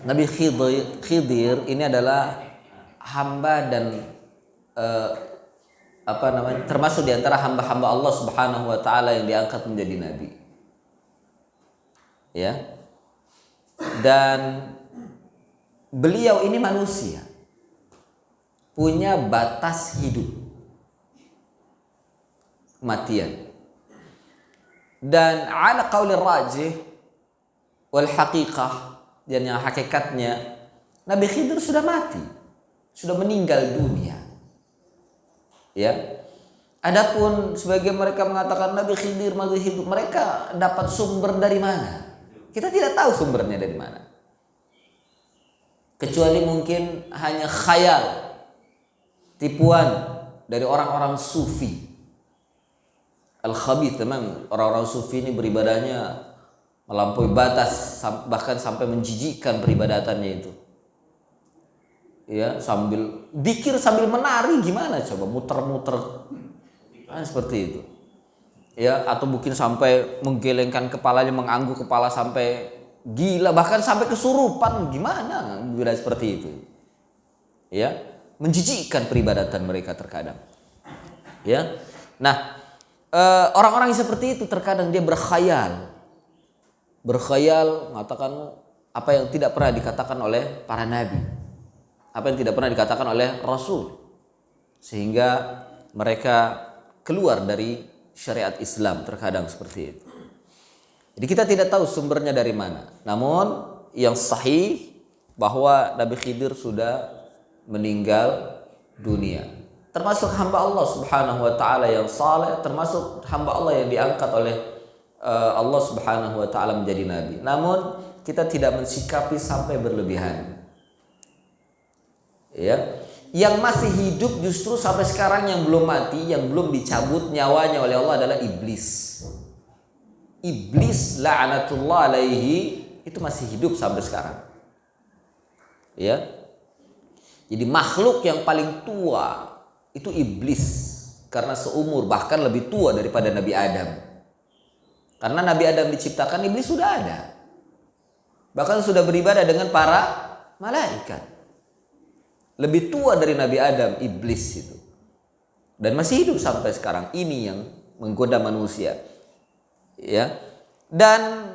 Nabi Khidir ini adalah hamba dan termasuk di antara hamba-hamba Allah Subhanahu wa taala yang diangkat menjadi nabi. Ya. Dan beliau ini manusia, punya batas hidup, kematian. Dan ala qaulir rajih wal haqiqah, dan yang hakikatnya Nabi Khidir sudah mati, sudah meninggal dunia. Ya. Adapun sebagian mereka mengatakan Nabi Khidir masih hidup, mereka dapat sumber dari mana? Kita tidak tahu sumbernya dari mana. Kecuali mungkin hanya khayal, tipuan dari orang-orang sufi. Al-khabith, memang orang-orang sufi ini beribadahnya melampaui batas, bahkan sampai menjijikkan peribadatannya itu. Ya, sambil dikir sambil menari, gimana coba, muter-muter, seperti itu. Ya, atau mungkin sampai menggelengkan kepalanya, mengangguk kepala sampai gila, bahkan sampai kesurupan, gimana bila seperti itu. Ya, menjijikkan peribadatan mereka terkadang. Ya. Nah, orang-orang yang seperti itu terkadang dia berkhayal mengatakan apa yang tidak pernah dikatakan oleh para nabi, apa yang tidak pernah dikatakan oleh rasul, sehingga mereka keluar dari syariat Islam terkadang seperti itu. Jadi kita tidak tahu sumbernya dari mana. Namun yang sahih bahwa Nabi Khidir sudah meninggal dunia. Termasuk hamba Allah Subhanahu wa taala yang saleh, termasuk hamba Allah yang diangkat oleh Allah Subhanahu wa taala menjadi nabi. Namun kita tidak mensikapi sampai berlebihan. Ya. Yang masih hidup justru sampai sekarang, yang belum mati, yang belum dicabut nyawanya oleh Allah adalah iblis. Iblis la'natullah alaihi itu masih hidup sampai sekarang. Ya. Jadi makhluk yang paling tua itu iblis, karena seumur, bahkan lebih tua daripada Nabi Adam. Karena Nabi Adam diciptakan, iblis sudah ada. Bahkan sudah beribadah dengan para malaikat. Lebih tua dari Nabi Adam, iblis itu. Dan masih hidup sampai sekarang. Ini yang menggoda manusia. Ya. Dan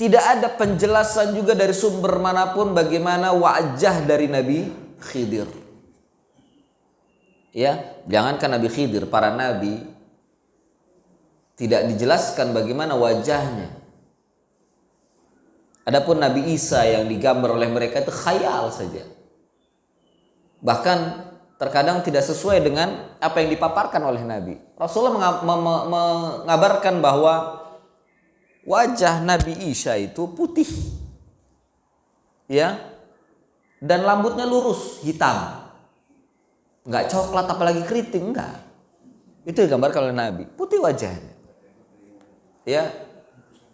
tidak ada penjelasan juga dari sumber manapun bagaimana wajah dari Nabi Khidir. Ya, jangankan Nabi Khidir, para nabi tidak dijelaskan bagaimana wajahnya. Adapun Nabi Isa yang digambar oleh mereka itu khayal saja. Bahkan terkadang tidak sesuai dengan apa yang dipaparkan oleh Nabi. Rasulullah mengabarkan bahwa wajah Nabi Isa itu putih. Ya. Dan rambutnya lurus, hitam. Enggak coklat apalagi keriting, enggak. Itu digambarkan oleh Nabi, putih wajahnya. Ya.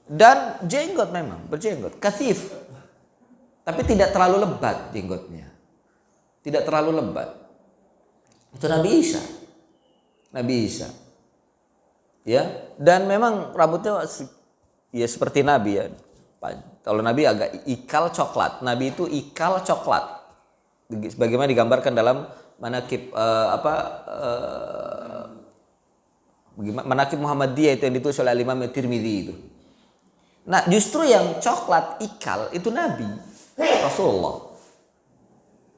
Dan jenggot, memang berjenggot, kathif. Tapi tidak terlalu lebat jenggotnya. Tidak terlalu lebat. Itu Nabi Isa. Nabi Isa. Ya, dan memang rambutnya ya seperti Nabi ya. Kalau Nabi agak ikal coklat. Nabi itu ikal coklat. Bagaimana digambarkan dalam manakib manakib Muhammadiyah itu yang ditulis oleh Imam Tirmidzi itu. Nah, justru yang coklat ikal itu Nabi Rasulullah.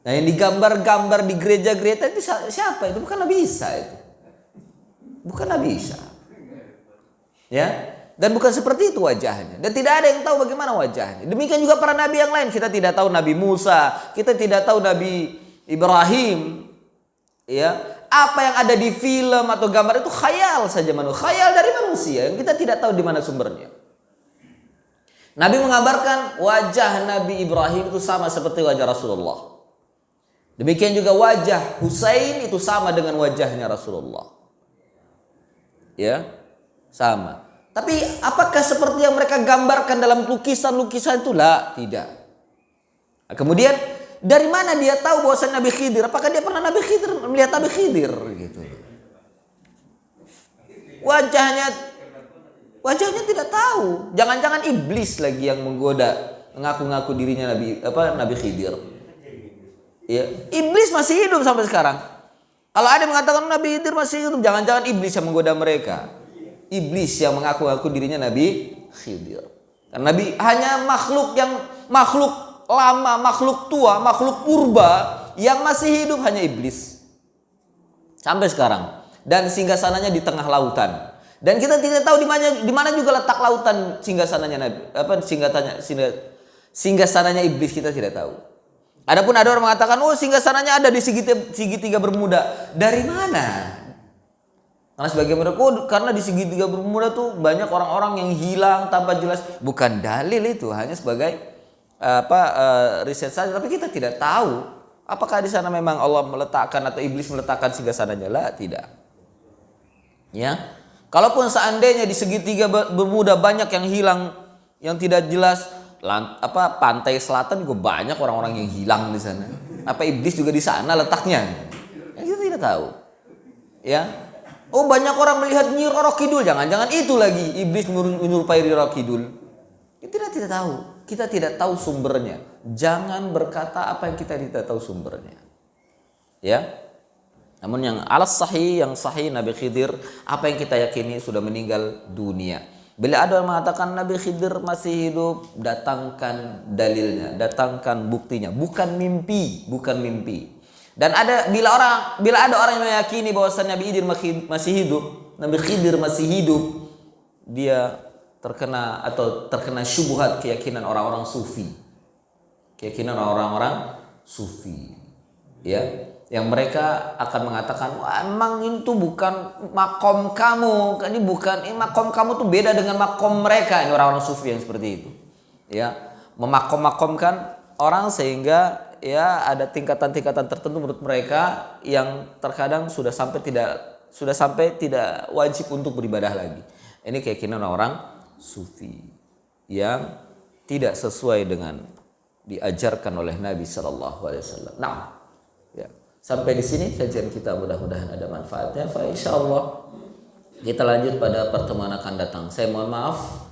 Nah, yang digambar-gambar di gereja-gereja itu siapa? Itu bukan Nabi Isa itu. Bukan Nabi Isa. Ya. Dan bukan seperti itu wajahnya. Dan tidak ada yang tahu bagaimana wajahnya. Demikian juga para nabi yang lain. Kita tidak tahu Nabi Musa, kita tidak tahu Nabi Ibrahim. Ya, apa yang ada di film atau gambar itu khayal saja manusia, khayal dari manusia yang kita tidak tahu di mana sumbernya. Nabi mengabarkan wajah Nabi Ibrahim itu sama seperti wajah Rasulullah. Demikian juga wajah Husain itu sama dengan wajahnya Rasulullah. Ya, sama. Tapi apakah seperti yang mereka gambarkan dalam lukisan-lukisan itu? Tidak. Nah, kemudian dari mana dia tahu bahwa Nabi Khidir? Apakah dia pernah melihat Nabi Khidir gitu? Wajahnya tidak tahu. Jangan-jangan iblis lagi yang menggoda mengaku-ngaku dirinya Nabi Khidir. Ya, iblis masih hidup sampai sekarang. Kalau ada yang mengatakan Nabi Khidir masih hidup, jangan-jangan iblis yang menggoda mereka. Iblis yang mengaku-ngaku dirinya Nabi Khidir. Karena Nabi hanya makhluk lama, makhluk tua, makhluk purba yang masih hidup hanya iblis. Sampai sekarang. Dan singgasananya di tengah lautan. Dan kita tidak tahu di mana juga letak lautan singgasananya Nabi. Singgasananya iblis kita tidak tahu. Adapun ada orang mengatakan, oh singgasananya ada di segitiga Bermuda. Dari mana? Karena sebagian mereka, karena di segitiga Bermuda tuh banyak orang-orang yang hilang tanpa jelas. Bukan dalil itu, hanya sebagai riset saja. Tapi kita tidak tahu apakah di sana memang Allah meletakkan atau iblis meletakkan singgasananya. Lah, tidak. Ya. Kalaupun seandainya di segitiga Bermuda banyak yang hilang, yang tidak jelas, pantai selatan juga banyak orang-orang yang hilang di sana. Apa iblis juga di sana letaknya? Kita tidak tahu. Ya. Oh, banyak orang melihat Nyi Roro Kidul, jangan-jangan itu lagi iblis menyerupai Nyi Roro Kidul. Kita tidak tahu. Kita tidak tahu sumbernya. Jangan berkata apa yang kita tidak tahu sumbernya. Ya. Namun yang yang sahih Nabi Khidir, apa yang kita yakini sudah meninggal dunia. Bila ada yang mengatakan Nabi Khidir masih hidup, datangkan dalilnya, datangkan buktinya, bukan mimpi. Dan bila ada orang yang meyakini bahwasanya Nabi Khidir masih hidup, dia terkena syubhat keyakinan orang-orang sufi. Keyakinan orang-orang sufi. Ya. Yang mereka akan mengatakan, wah, emang itu bukan makom kamu, makom kamu tuh beda dengan makom mereka. Ini orang-orang sufi yang seperti itu, ya, memakom-makomkan orang sehingga ya ada tingkatan-tingkatan tertentu menurut mereka yang terkadang sudah sampai tidak wajib untuk beribadah lagi. Ini keyakinan orang sufi yang tidak sesuai dengan diajarkan oleh Nabi SAW. Nah, ya. Sampai di sini kajian kita, mudah-mudahan ada manfaatnya. Insyaallah kita lanjut pada pertemuan akan datang. Saya mohon maaf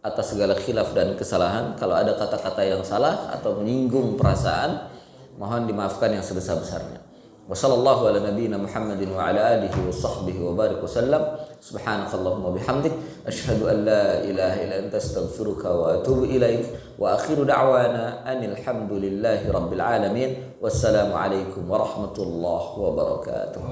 atas segala khilaf dan kesalahan. Kalau ada kata-kata yang salah atau menyinggung perasaan, mohon dimaafkan yang sebesar-besarnya. Wassallallahu ala nabiyyina Muhammadin wa ala alihi wa sahbihi wa barik wasallam. Subhanakallahumma bihamdik asyhadu an la ilaha illa anta astaghfiruka wa atubu ilaik. Wa akhiru da'wana anil hamdulillahi rabbil alamin. Wassalamu alaikum warahmatullahi wabarakatuh.